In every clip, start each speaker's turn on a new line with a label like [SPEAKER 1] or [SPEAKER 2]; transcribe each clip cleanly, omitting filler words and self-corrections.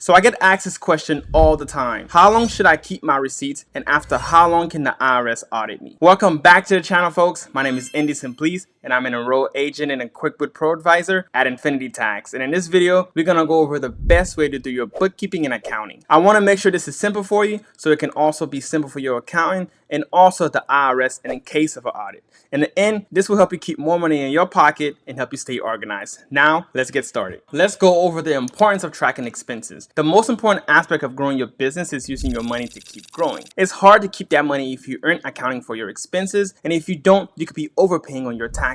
[SPEAKER 1] So I get asked this question all the time. How long should I keep my receipts, and after how long can the IRS audit me? Welcome back to the channel, folks. My name is Endy Simplice and I'm an enrolled agent and a QuickBooks Pro advisor at Infinity Tax. And in this video, we're gonna go over the best way to do your bookkeeping and accounting. I wanna make sure this is simple for you so it can also be simple for your accountant and also the IRS and in case of an audit. In the end, this will help you keep more money in your pocket and help you stay organized. Now, let's get started. Let's go over the importance of tracking expenses. The most important aspect of growing your business is using your money to keep growing. It's hard to keep that money if you aren't accounting for your expenses, and if you don't, you could be overpaying on your taxes.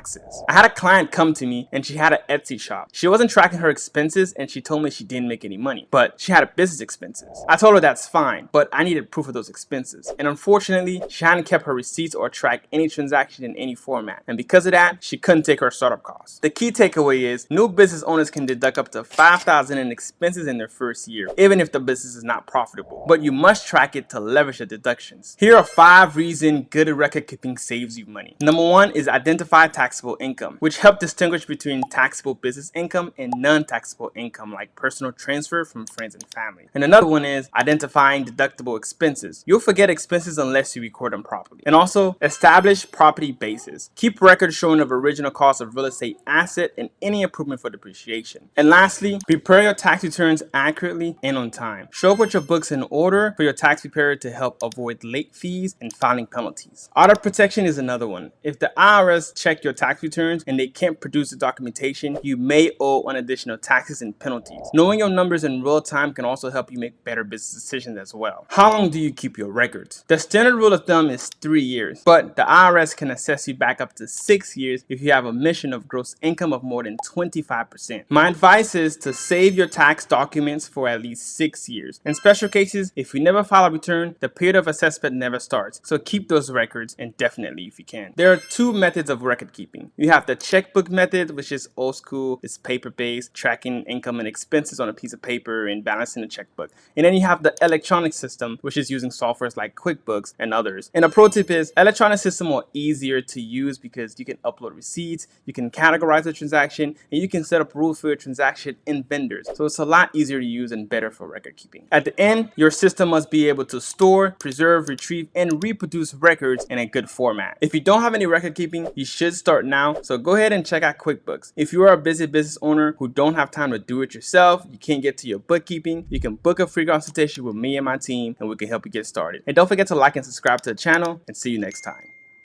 [SPEAKER 1] I had a client come to me and she had an Etsy shop. She wasn't tracking her expenses and she told me she didn't make any money, but she had a business expenses. I told her that's fine, but I needed proof of those expenses. And unfortunately, she hadn't kept her receipts or tracked any transaction in any format. And because of that, she couldn't take her startup costs. The key takeaway is new business owners can deduct up to $5,000 in expenses in their first year, even if the business is not profitable. But you must track it to leverage the deductions. Here are 5 reasons good record keeping saves you money. Number 1 is identify taxable income, which helps distinguish between taxable business income and non-taxable income like personal transfer from friends and family. And another one is identifying deductible expenses. You'll forget expenses unless you record them properly. And also establish property bases. Keep records showing of original cost of real estate asset and any improvement for depreciation. And lastly, prepare your tax returns accurately and on time. Show up with your books in order for your tax preparer to help avoid late fees and filing penalties. Audit protection is another one. If the IRS check your tax returns and they can't produce the documentation, you may owe on additional taxes and penalties. Knowing your numbers in real time can also help you make better business decisions as well. How long do you keep your records? The standard rule of thumb is 3 years, but the IRS can assess you back up to 6 years if you have a mission of gross income of more than 25%. My advice is to save your tax documents for at least 6 years. In special cases, if you never file a return, the period of assessment never starts. So keep those records indefinitely if you can. There are 2 methods of record keeping. You have the checkbook method, which is old school, it's paper-based, tracking income and expenses on a piece of paper and balancing the checkbook. And then you have the electronic system, which is using softwares like QuickBooks and others. And a pro tip is electronic system are easier to use because you can upload receipts, you can categorize the transaction, and you can set up rules for your transaction and vendors. So it's a lot easier to use and better for record keeping. At the end, your system must be able to store, preserve, retrieve, and reproduce records in a good format. If you don't have any record keeping, you should start now. So go ahead and check out QuickBooks. If you are a busy business owner who don't have time to do it yourself, you can't get to your bookkeeping, you can book a free consultation with me and my team, and we can help you get started. And don't forget to like and subscribe to the channel, and see you next time.